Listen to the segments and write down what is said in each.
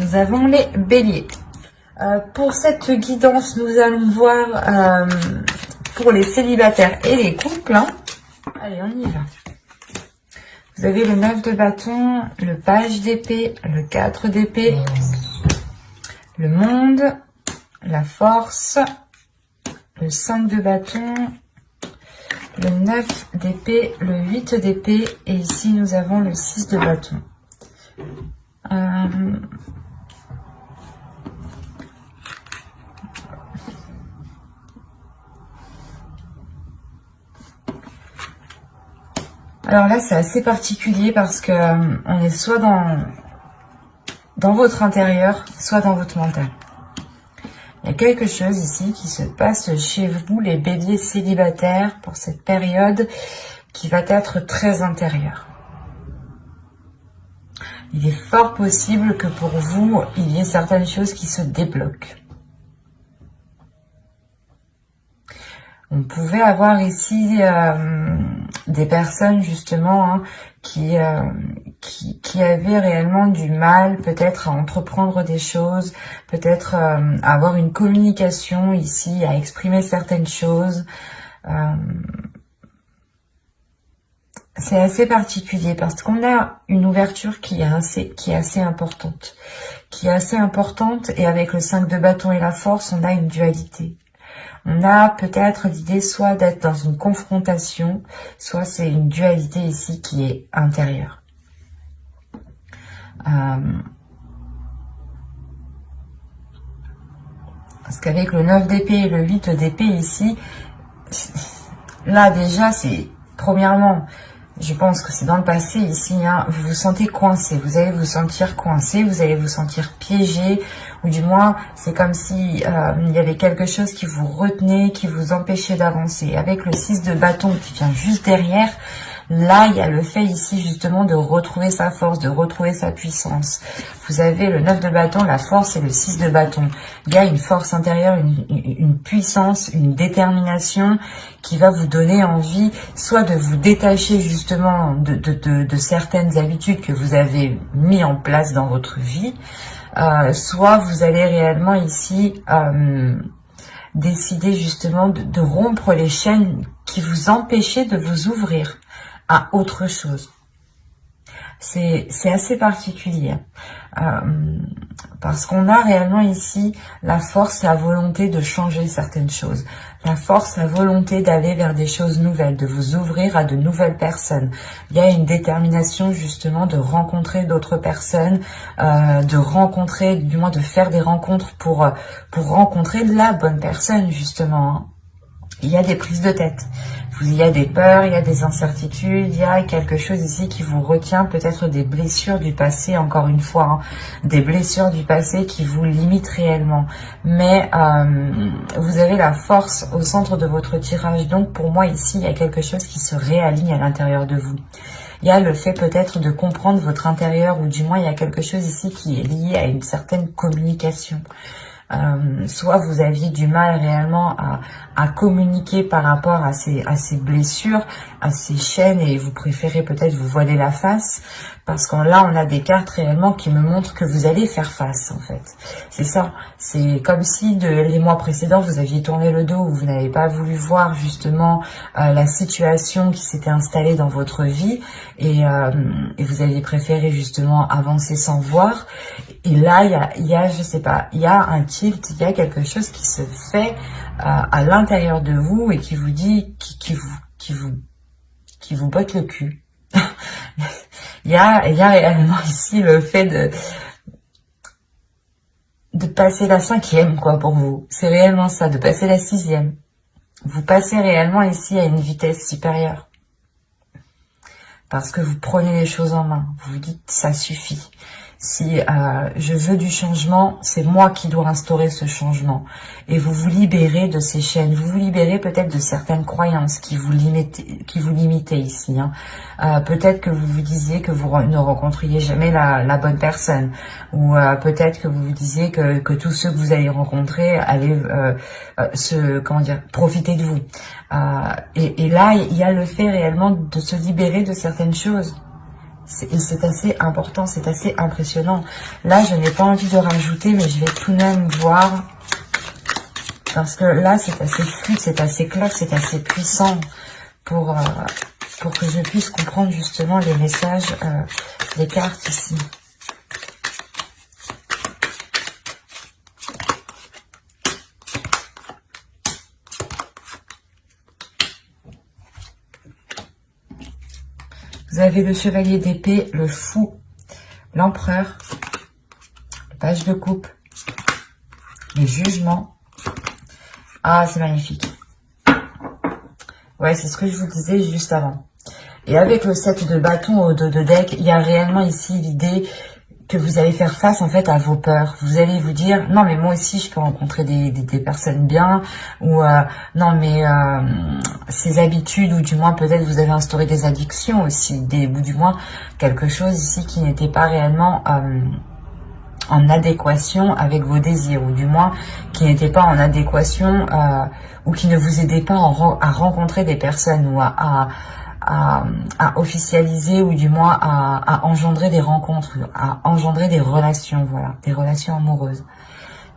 nous avons les béliers. Pour cette guidance, nous allons voir pour les célibataires et les couples. Hein. Allez, on y va. Vous avez le 9 de bâton, le page d'épée, le 4 d'épée, le monde, la force, le 5 de bâton, le 9 d'épée, le 8 d'épée et ici nous avons le 6 de bâton. Alors là, c'est assez particulier parce que on est soit dans votre intérieur, soit dans votre mental. Il y a quelque chose ici qui se passe chez vous, les béliers célibataires, pour cette période qui va être très intérieure. Il est fort possible que pour vous, il y ait certaines choses qui se débloquent. On pouvait avoir ici des personnes justement hein, qui avaient réellement du mal peut-être à entreprendre des choses, peut-être à avoir une communication ici, à exprimer certaines choses. C'est assez particulier parce qu'on a une ouverture qui est assez importante. Et avec le 5 de bâton et la force, on a une dualité. On a peut-être l'idée soit d'être dans une confrontation, soit c'est une dualité ici qui est intérieure. Parce qu'avec le 9 d'épée et le 8 d'épée ici, là déjà c'est, premièrement, je pense que c'est dans le passé ici, hein, vous vous sentez coincé, vous allez vous sentir coincé, vous allez vous sentir piégé, ou du moins c'est comme si il y avait quelque chose qui vous retenait, qui vous empêchait d'avancer. Avec le 6 de bâton qui vient juste derrière, là il y a le fait ici justement de retrouver sa force, de retrouver sa puissance. Vous avez le 9 de bâton, la force et le 6 de bâton. Il y a une force intérieure, une puissance, une détermination qui va vous donner envie soit de vous détacher justement de certaines habitudes que vous avez mis en place dans votre vie, soit vous allez réellement ici décider justement de rompre les chaînes qui vous empêchaient de vous ouvrir à autre chose. C'est assez particulier parce qu'on a réellement ici la force, la volonté de changer certaines choses, la force, la volonté d'aller vers des choses nouvelles, de vous ouvrir à de nouvelles personnes. Il y a une détermination justement de rencontrer d'autres personnes, de rencontrer, du moins de faire des rencontres pour rencontrer la bonne personne justement. Hein. Il y a des prises de tête, il y a des peurs, il y a des incertitudes, il y a quelque chose ici qui vous retient, peut-être des blessures du passé, encore une fois, hein, des blessures du passé qui vous limitent réellement. Mais vous avez la force au centre de votre tirage, donc pour moi ici, il y a quelque chose qui se réaligne à l'intérieur de vous. Il y a le fait peut-être de comprendre votre intérieur, ou du moins il y a quelque chose ici qui est lié à une certaine communication. Soit vous aviez du mal réellement à communiquer par rapport à ces blessures, à ces chaînes, et vous préférez peut-être vous voiler la face, parce que là on a des cartes réellement qui me montrent que vous allez faire face en fait. C'est ça, c'est comme si les mois précédents vous aviez tourné le dos, ou vous n'avez pas voulu voir justement la situation qui s'était installée dans votre vie, et vous aviez préféré justement avancer sans voir. Et là, il y a, je sais pas, il y a un tilt, il y a quelque chose qui se fait à l'intérieur de vous et qui vous dit, qui vous botte le cul. Il y a réellement ici le fait de passer la 5e, quoi, pour vous. C'est réellement ça, de passer la 6e. Vous passez réellement ici à une vitesse supérieure. Parce que vous prenez les choses en main. Vous vous dites, ça suffit. Si je veux du changement, c'est moi qui dois instaurer ce changement. Et vous vous libérez de ces chaînes, vous vous libérez peut-être de certaines croyances qui vous limitaient ici. Hein. Peut-être que vous vous disiez que vous ne rencontriez jamais la bonne personne, ou peut-être que vous vous disiez que tous ceux que vous allez rencontrer allaient profiter de vous. Et là, il y a le fait réellement de se libérer de certaines choses. Et c'est assez important, c'est assez impressionnant. Là, je n'ai pas envie de rajouter, mais je vais tout de même voir. Parce que là, c'est assez fluide, c'est assez clair, c'est assez puissant pour que je puisse comprendre justement les messages des cartes ici. Vous avez le chevalier d'épée, le fou, l'empereur, le page de coupe, les jugements. Ah, c'est magnifique. Ouais, c'est ce que je vous disais juste avant. Et avec le 7 de bâton au dos de deck, il y a réellement ici l'idée que vous allez faire face en fait à vos peurs. Vous allez vous dire, non mais moi aussi je peux rencontrer des personnes bien, ou non mais ces habitudes, ou du moins peut-être vous avez instauré des addictions aussi, ou du moins quelque chose ici qui n'était pas réellement en adéquation avec vos désirs, ou du moins qui n'était pas en adéquation, ou qui ne vous aidait pas à rencontrer des personnes, ou à officialiser, ou du moins à engendrer des rencontres, à engendrer des relations, voilà, des relations amoureuses.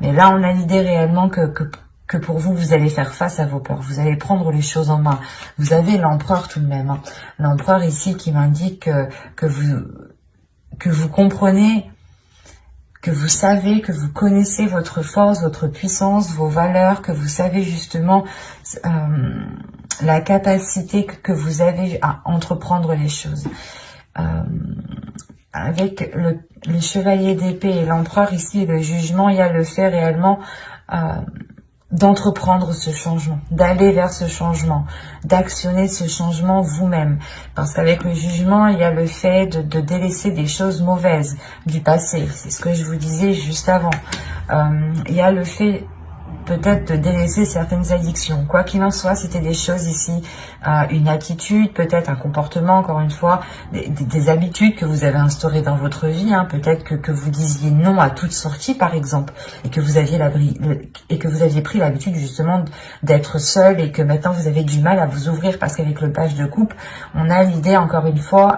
Mais là, on a l'idée réellement que pour vous, vous allez faire face à vos peurs, vous allez prendre les choses en main. Vous avez l'empereur tout de même, hein. L'empereur ici qui m'indique que vous comprenez, que vous savez, que vous connaissez votre force, votre puissance, vos valeurs, que vous savez justement la capacité que vous avez à entreprendre les choses. Avec le chevalier d'épée et l'empereur ici, le jugement, il y a le fait réellement d'entreprendre ce changement, d'aller vers ce changement, d'actionner ce changement vous-même. Parce qu'avec le jugement, il y a le fait de délaisser des choses mauvaises du passé. C'est ce que je vous disais juste avant. Il y a le fait peut-être de délaisser certaines addictions. Quoi qu'il en soit, c'était des choses ici, une attitude, peut-être un comportement, encore une fois, des habitudes que vous avez instaurées dans votre vie. Hein. Peut-être que vous disiez non à toute sortie, par exemple, et que vous aviez pris l'habitude justement d'être seul, et que maintenant vous avez du mal à vous ouvrir, parce qu'avec le page de coupe, on a l'idée, encore une fois,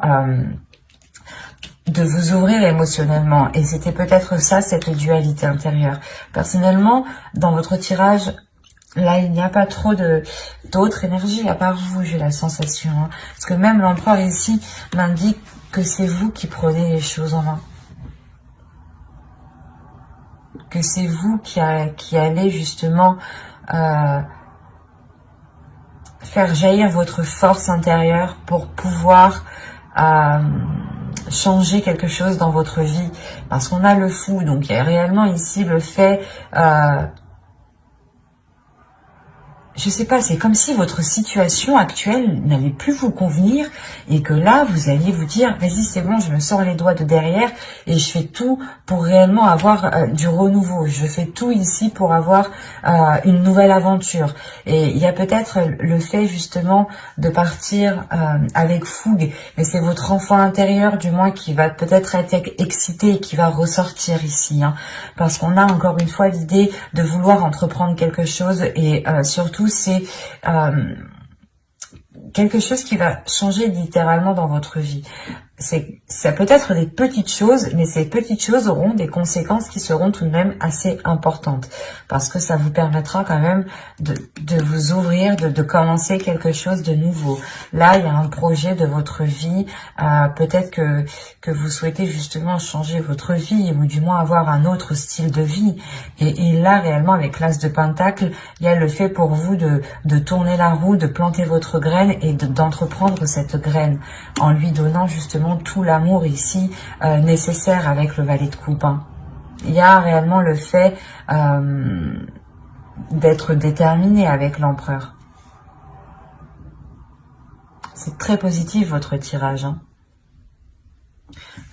de vous ouvrir émotionnellement. Et c'était peut-être ça, cette dualité intérieure. Personnellement, dans votre tirage, là, il n'y a pas trop d'autres énergies à part vous, j'ai la sensation. Hein. Parce que même l'empereur ici m'indique que c'est vous qui prenez les choses en main. Que c'est vous qui allez justement faire jaillir votre force intérieure pour pouvoir changer quelque chose dans votre vie, parce qu'on a le fou, donc il y a réellement ici le fait, je sais pas, c'est comme si votre situation actuelle n'allait plus vous convenir, et que là, vous alliez vous dire, vas-y, c'est bon, je me sors les doigts de derrière, et je fais tout pour réellement avoir du renouveau. Je fais tout ici pour avoir une nouvelle aventure. Et il y a peut-être le fait, justement, de partir avec fougue, mais c'est votre enfant intérieur, du moins, qui va peut-être être excité et qui va ressortir ici, hein, parce qu'on a encore une fois l'idée de vouloir entreprendre quelque chose, et surtout, c'est quelque chose qui va changer littéralement dans votre vie. Ça peut être des petites choses, mais ces petites choses auront des conséquences qui seront tout de même assez importantes, parce que ça vous permettra quand même de vous ouvrir, de commencer quelque chose de nouveau. Là, il y a un projet de votre vie, peut-être que vous souhaitez justement changer votre vie, ou du moins avoir un autre style de vie. Et là, réellement, avec l'As de Pentacle, il y a le fait pour vous de tourner la roue, de planter votre graine, et d'entreprendre cette graine, en lui donnant justement tout l'amour ici nécessaire avec le valet de coupe. Hein. Il y a réellement le fait d'être déterminé avec l'empereur. C'est très positif votre tirage. Hein.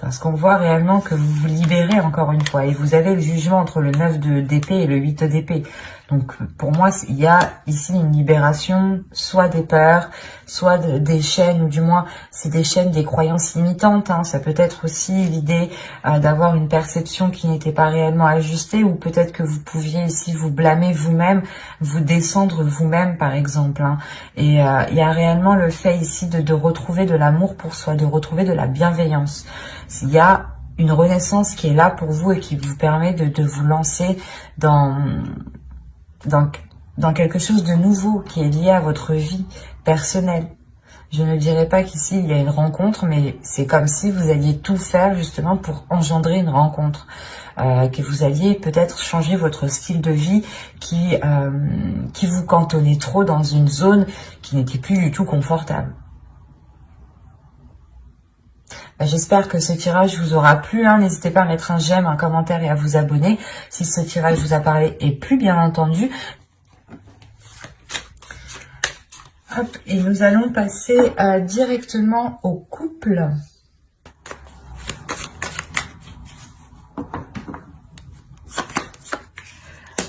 Parce qu'on voit réellement que vous vous libérez encore une fois. Et vous avez le jugement entre le 9 d'épée et le 8 d'épée. Donc pour moi, il y a ici une libération, soit des peurs, soit des chaînes, ou du moins c'est des chaînes, des croyances limitantes. Hein. Ça peut être aussi l'idée d'avoir une perception qui n'était pas réellement ajustée, ou peut-être que vous pouviez ici vous blâmer vous-même, vous descendre vous-même par exemple. Hein. Et il y a réellement le fait ici de retrouver de l'amour pour soi, de retrouver de la bienveillance. Il y a une renaissance qui est là pour vous et qui vous permet de vous lancer dans quelque chose de nouveau qui est lié à votre vie personnelle. Je ne dirais pas qu'ici il y a une rencontre, mais c'est comme si vous alliez tout faire justement pour engendrer une rencontre. Que vous alliez peut-être changer votre style de vie qui vous cantonnait trop dans une zone qui n'était plus du tout confortable. J'espère que ce tirage vous aura plu. Hein. N'hésitez pas à mettre un j'aime, un commentaire et à vous abonner si ce tirage vous a parlé et plu, bien entendu. Hop, et nous allons passer directement au couple.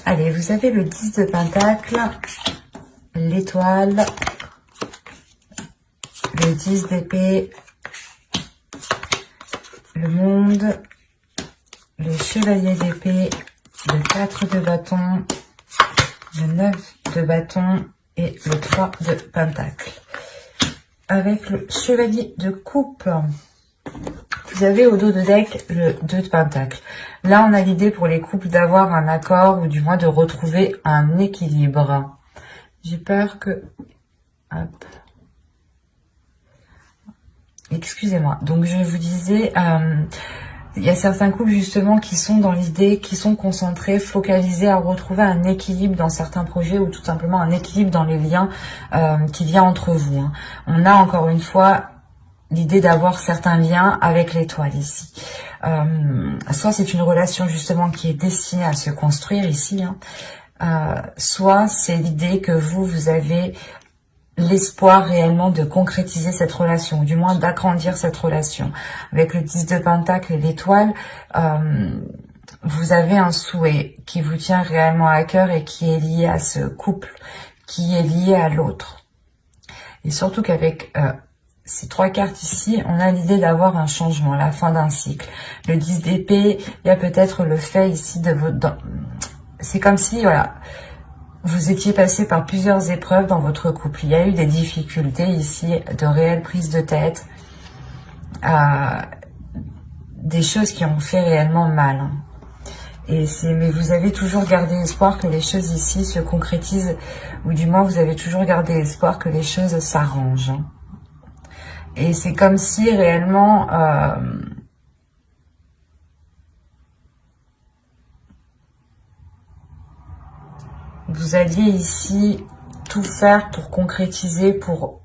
Allez, vous avez le 10 de Pentacle, l'étoile, le 10 d'épée, le monde, le chevalier d'épée, le 4 de bâton, le 9 de bâton et le 3 de pentacle. Avec le chevalier de coupe, vous avez au dos de deck le 2 de pentacle. Là, on a l'idée pour les couples d'avoir un accord, ou du moins de retrouver un équilibre. J'ai peur que... Hop. Excusez-moi. Donc, je vous disais... il y a certains couples justement qui sont dans l'idée, qui sont concentrés, focalisés à retrouver un équilibre dans certains projets, ou tout simplement un équilibre dans les liens qu'il y a entre vous. Hein. On a encore une fois l'idée d'avoir certains liens avec l'étoile ici. Soit c'est une relation justement qui est destinée à se construire ici, hein. Soit c'est l'idée que vous avez l'espoir réellement de concrétiser cette relation, ou du moins d'agrandir cette relation. Avec le 10 de Pentacle et l'étoile, vous avez un souhait qui vous tient réellement à cœur et qui est lié à ce couple, qui est lié à l'autre. Et surtout qu'avec ces 3 cartes ici, on a l'idée d'avoir un changement, la fin d'un cycle. Le 10 d'épée, il y a peut-être le fait ici de votre... C'est comme si, voilà... Vous étiez passé par plusieurs épreuves dans votre couple. Il y a eu des difficultés ici, de réelles prises de tête, des choses qui ont fait réellement mal. Hein. Mais vous avez toujours gardé espoir que les choses ici se concrétisent, ou du moins vous avez toujours gardé espoir que les choses s'arrangent. Hein. Et c'est comme si réellement... vous alliez ici tout faire pour concrétiser, pour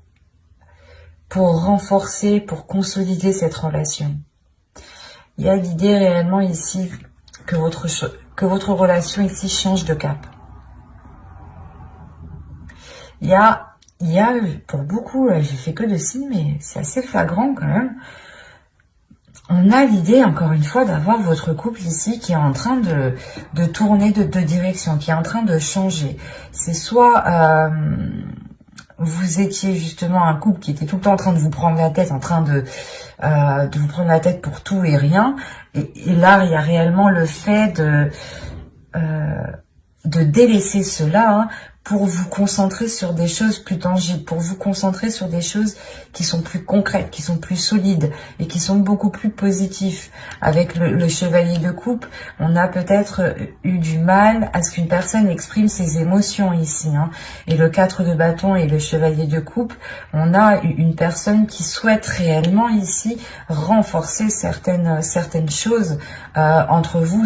renforcer, pour consolider cette relation. Il y a l'idée réellement ici que votre relation ici change de cap. Il y a pour beaucoup, j'ai fait que de signes, mais c'est assez flagrant quand même. On a l'idée, encore une fois, d'avoir votre couple ici qui est en train de tourner de direction, qui est en train de changer. C'est soit vous étiez justement un couple qui était tout le temps en train de vous prendre la tête, en train de vous prendre la tête pour tout et rien. Et là, il y a réellement le fait de délaisser cela, hein, pour vous concentrer sur des choses plus tangibles, pour vous concentrer sur des choses qui sont plus concrètes, qui sont plus solides et qui sont beaucoup plus positifs. Avec le chevalier de coupe, on a peut-être eu du mal à ce qu'une personne exprime ses émotions ici. Hein. Et le 4 de bâton et le chevalier de coupe, on a une personne qui souhaite réellement ici renforcer certaines choses entre vous,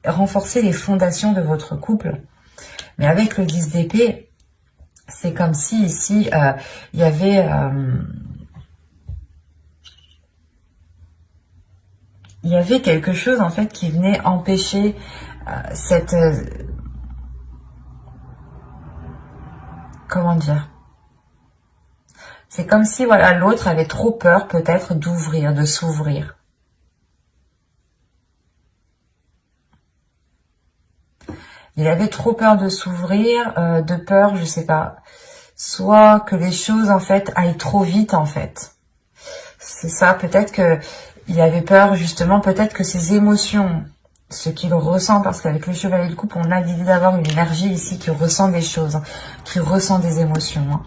renforcer les fondations de votre couple. Mais avec le 10 d'épée, c'est comme si ici, il y avait... il y avait quelque chose en fait qui venait empêcher cette... comment dire? C'est comme si voilà l'autre avait trop peur peut-être d'ouvrir, de s'ouvrir. Il avait trop peur de s'ouvrir, de peur, je sais pas, soit que les choses en fait aillent trop vite en fait. C'est ça, peut-être que il avait peur justement, peut-être que ses émotions, ce qu'il ressent, parce qu'avec le chevalier de coupe, on a l'idée d'avoir une énergie ici qui ressent des choses, hein, qui ressent des émotions.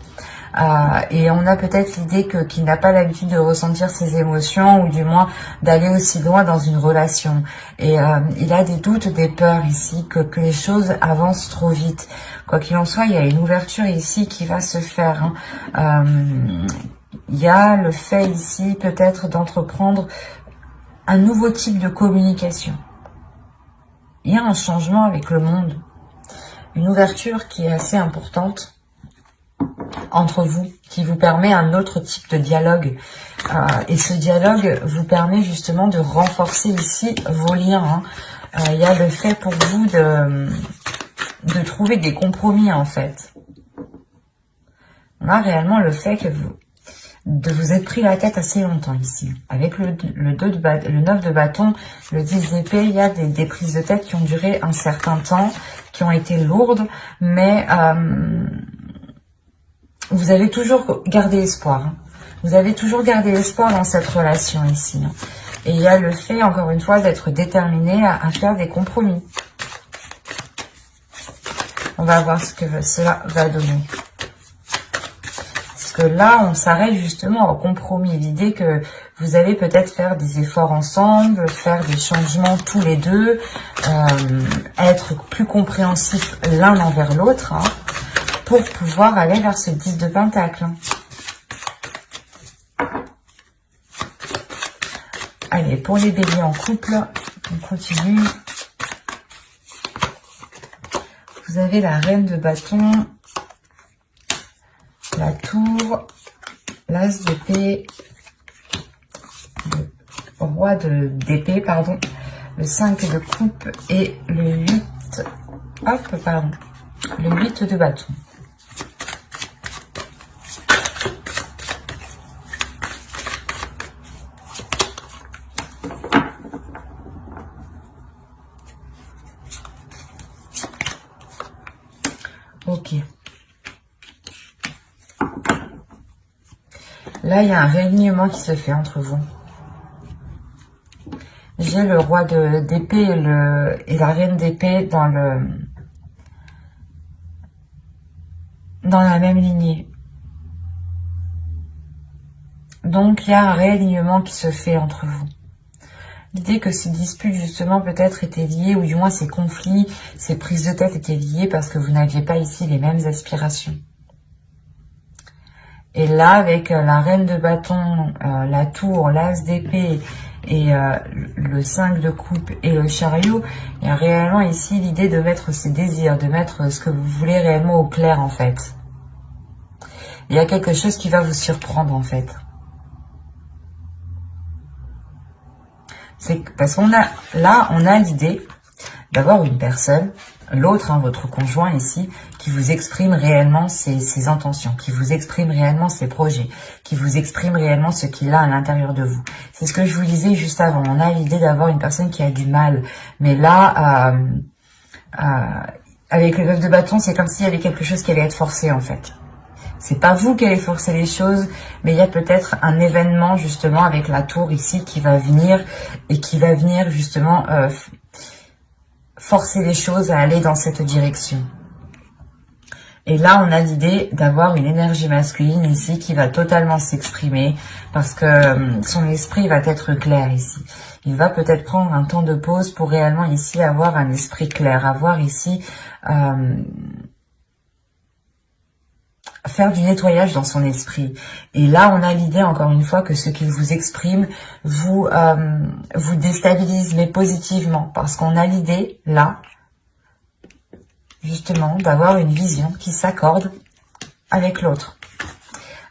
Et on a peut-être l'idée qu'il n'a pas l'habitude de ressentir ses émotions, ou du moins d'aller aussi loin dans une relation. Et il a des doutes, des peurs ici, que les choses avancent trop vite. Quoi qu'il en soit, il y a une ouverture ici qui va se faire. Il y a le fait ici peut-être d'entreprendre un nouveau type de communication. Il y a un changement avec le monde, une ouverture qui est assez importante entre vous, qui vous permet un autre type de dialogue. Et ce dialogue vous permet justement de renforcer ici vos liens. Il y a le fait pour vous de trouver des compromis en fait. On a réellement le fait que vous êtes pris la tête assez longtemps ici. Avec le 9 de bâton, le 10 d'épée, il y a des prises de tête qui ont duré un certain temps, qui ont été lourdes, mais vous avez toujours gardé espoir. Vous avez toujours gardé espoir dans cette relation ici. Et il y a le fait, encore une fois, d'être déterminé à faire des compromis. On va voir ce que cela va donner. Parce que là, on s'arrête justement au compromis. L'idée que vous allez peut-être faire des efforts ensemble, faire des changements tous les deux, être plus compréhensifs l'un envers l'autre, pour pouvoir aller vers ce 10 de Pentacle. Allez, pour les béliers en couple, on continue. Vous avez la reine de bâton, la tour, l'as d'épée, le roi d'épée, pardon, le 5 de coupe et le 8, le 8 de bâton. Ok. Là, il y a un réalignement qui se fait entre vous. J'ai le roi d'épée et la reine d'épée dans la même lignée. Donc, il y a un réalignement qui se fait entre vous. L'idée que ces disputes, justement, peut-être étaient liées, ou du moins ces conflits, ces prises de tête étaient liées parce que vous n'aviez pas ici les mêmes aspirations. Et là, avec la reine de bâton, la tour, l'as d'épée et le 5 de coupe et le chariot, il y a réellement ici l'idée de mettre ses désirs, de mettre ce que vous voulez réellement au clair en fait. Il y a quelque chose qui va vous surprendre en fait. C'est parce qu'on a là, on a l'idée d'avoir une personne, l'autre, votre conjoint ici, qui vous exprime réellement ses intentions, qui vous exprime réellement ses projets, qui vous exprime réellement ce qu'il a à l'intérieur de vous. C'est ce que je vous disais juste avant. On a l'idée d'avoir une personne qui a du mal. Mais là, avec le 9 de bâton, c'est comme s'il y avait quelque chose qui allait être forcé en fait. C'est pas vous qui allez forcer les choses, mais il y a peut-être un événement justement avec la tour ici qui va venir et qui va venir justement forcer les choses à aller dans cette direction. Et là, on a l'idée d'avoir une énergie masculine ici qui va totalement s'exprimer parce que son esprit va être clair ici. Il va peut-être prendre un temps de pause pour réellement ici avoir un esprit clair, avoir ici faire du nettoyage dans son esprit. Et là, on a l'idée, encore une fois, que ce qu'il vous exprime vous déstabilise, mais positivement. Parce qu'on a l'idée, là, justement, d'avoir une vision qui s'accorde avec l'autre.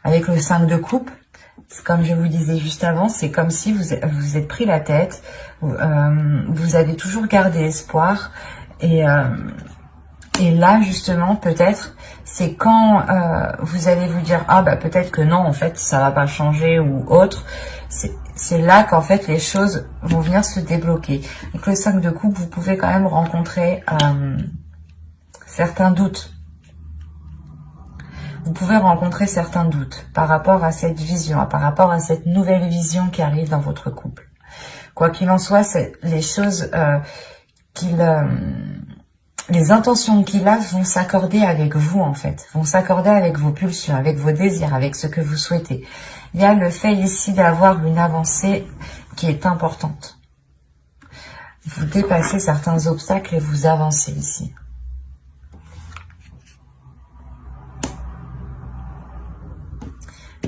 Avec le 5 de coupe, comme je vous disais juste avant, c'est comme si vous êtes pris la tête, vous avez toujours gardé espoir, et là, justement, peut-être, c'est quand vous allez vous dire « Ah, bah peut-être que non, en fait, ça va pas changer » ou autre. C'est là qu'en fait, les choses vont venir se débloquer. Avec le 5 de coupe, vous pouvez quand même rencontrer certains doutes. Vous pouvez rencontrer certains doutes par rapport à cette vision, par rapport à cette nouvelle vision qui arrive dans votre couple. Quoi qu'il en soit, les choses les intentions qu'il a vont s'accorder avec vous en fait, vont s'accorder avec vos pulsions, avec vos désirs, avec ce que vous souhaitez. Il y a le fait ici d'avoir une avancée qui est importante. Vous dépassez certains obstacles et vous avancez ici.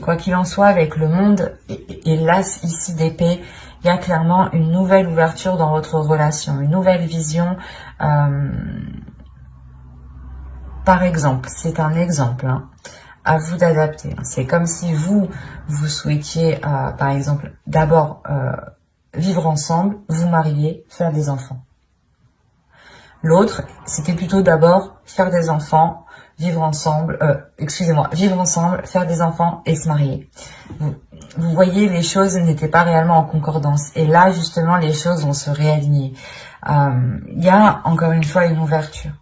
Quoi qu'il en soit, avec le monde et l'as ici d'épée, il y a clairement une nouvelle ouverture dans votre relation, une nouvelle vision. Par exemple, c'est un exemple, hein, à vous d'adapter. C'est comme si vous souhaitiez, par exemple, d'abord vivre ensemble, vous marier, faire des enfants. L'autre, c'était plutôt d'abord faire des enfants, vivre ensemble, vivre ensemble, faire des enfants et se marier. Vous voyez, les choses n'étaient pas réellement en concordance. Et là, justement, les choses vont se réaligner. Il y a, encore une fois, une ouverture.